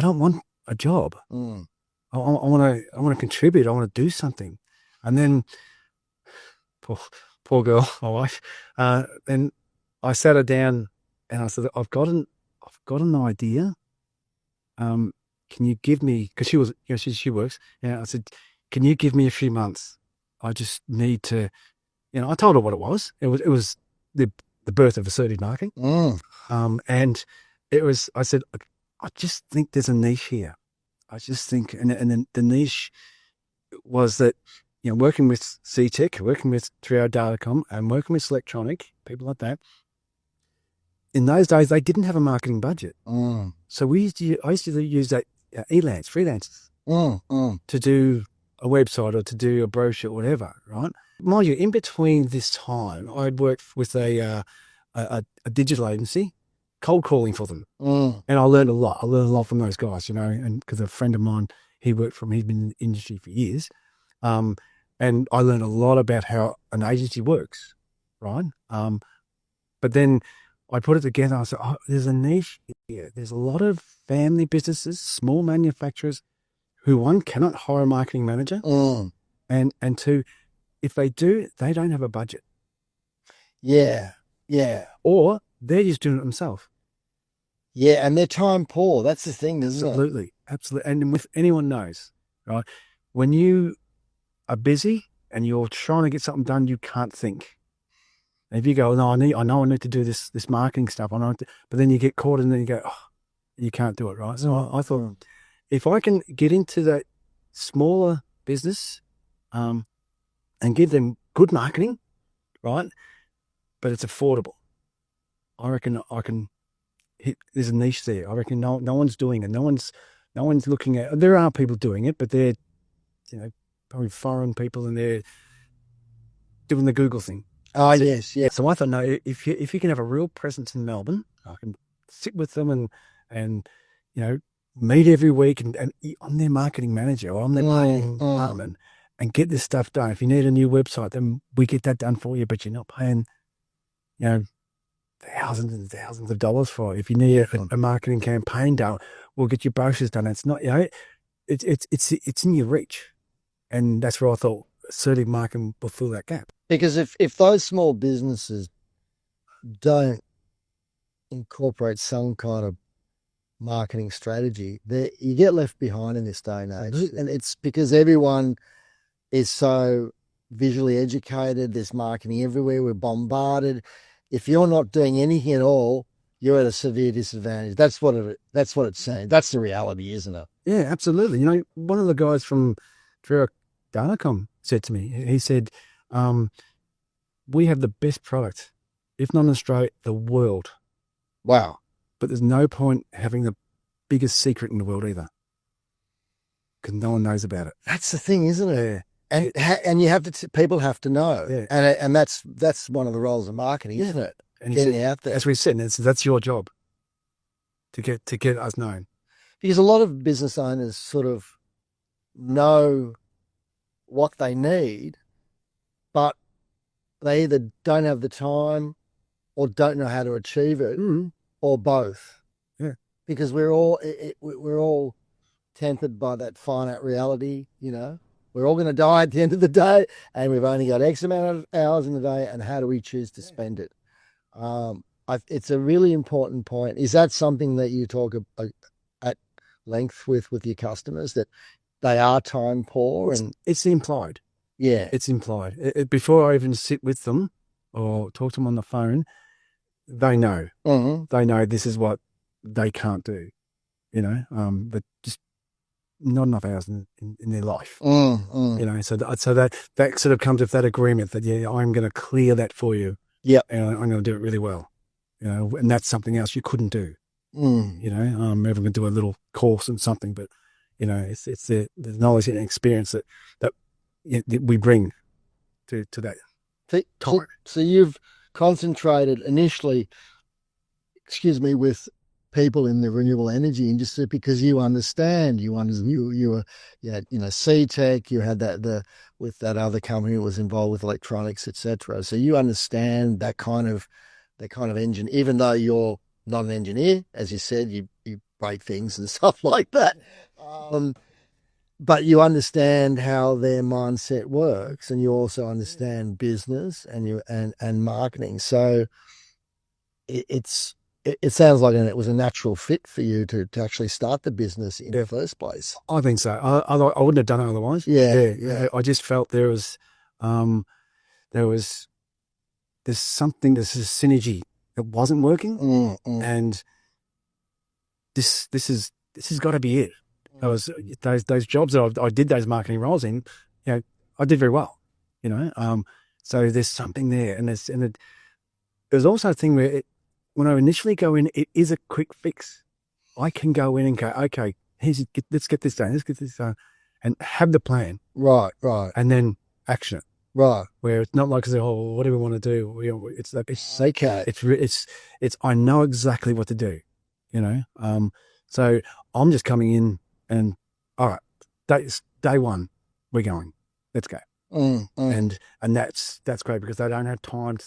don't want a job. I want to contribute. I want to do something. And then, poor girl, my wife. Then I sat her down and I said, I've got an idea. Can you give me? Because she was, she works. Yeah, I said, can you give me a few months? I just need to, I told her what it was. It was the birth of assertive marketing. And it was. I said, I just think there's a niche here. I just think, and then the niche was that, working with CTech, working with 3hour.com, and working with Electronic, people like that. In those days, they didn't have a marketing budget. So I used to use that freelancers, to do a website or to do a brochure or whatever, right? Mind you, in between this time, I'd worked with a digital agency, cold calling for them. And I learned a lot. I learned a lot from those guys, and because a friend of mine, he'd been in the industry for years. And I learned a lot about how an agency works, right? But then I put it together. I said, there's a niche here. There's a lot of family businesses, small manufacturers who, one, cannot hire a marketing manager. And two, if they do, they don't have a budget. Yeah. Or they're just doing it themselves. Yeah, and they're time poor. That's the thing, isn't it? Absolutely. And with anyone knows, right? When you are busy and you're trying to get something done, you can't think. If you go, no, I know I need to do this marketing stuff, but then you get caught and then you go, you can't do it, right? So I thought, if I can get into that smaller business, and give them good marketing, right? But it's affordable. I reckon I can hit. There's a niche there. I reckon no one's doing it. No one's looking at. There are people doing it, but they're, probably foreign people, and they're doing the Google thing. Oh, yes. So I thought, no, if you can have a real presence in Melbourne, I can sit with them and meet every week and I'm their marketing manager or I'm their marketing department and get this stuff done. If you need a new website, then we get that done for you, but you're not paying, thousands and thousands of dollars for it. If you need a marketing campaign done, we'll get your brochures done. It's not, it's in your reach. And that's where I thought assertive marketing will fill that gap. Because if those small businesses don't incorporate some kind of marketing strategy, you get left behind in this day and age. Absolutely. And it's because everyone is so visually educated. There's marketing everywhere. We're bombarded. If you're not doing anything at all, you're at a severe disadvantage. That's what it's saying. That's the reality, isn't it? Yeah, absolutely. One of the guys from 3hour.com said to me, he said, we have the best product, if not in Australia, the world. Wow. But there's no point having the biggest secret in the world either, because no one knows about it. That's the thing, isn't it? And you have to, people have to know. Yeah. And that's one of the roles of marketing, isn't it? And getting out there. As we said, that's your job to get us known. Because a lot of business owners sort of know what they need, but they either don't have the time or don't know how to achieve it, or both. Yeah. Because we're all tempered by that finite reality, We're all going to die at the end of the day, and we've only got X amount of hours in the day, and how do we choose to spend it? It's a really important point. Is that something that you talk at length with your customers, that they are time poor? It's implied. Yeah. It's implied. Before I even sit with them or talk to them on the phone, they know. Mm-hmm. They know this is what they can't do, but just not enough hours in their life. So that sort of comes with that agreement that, I'm going to clear that for you. Yeah. And I'm going to do it really well, and that's something else you couldn't do. I'm never going to do a little course and something, but, it's the knowledge and experience that we bring to that time. So you've concentrated initially, with people in the renewable energy industry because you understand. You were, CTech. You had with that other company that was involved with electronics, etc. So you understand that kind of engine, even though you're not an engineer, as you said. You break things and stuff like that. But you understand how their mindset works, and you also understand business and marketing. So it sounds like it was a natural fit for you to actually start the business in the first place. I think so. I wouldn't have done it otherwise. Yeah. I just felt there's something, there's a synergy that wasn't working, and this has got to be it. Those jobs that I did those marketing roles in, I did very well, so there's something there, and there's also a thing where when I initially go in, it is a quick fix. I can go in and go, okay, let's get this done, and have the plan, Right, and then action it. right. Where it's not like, what do we want to do? It's like Okay. it's I know exactly what to do, So I'm just coming in and all right, day one, we're going, let's go, and that's great because they don't have time to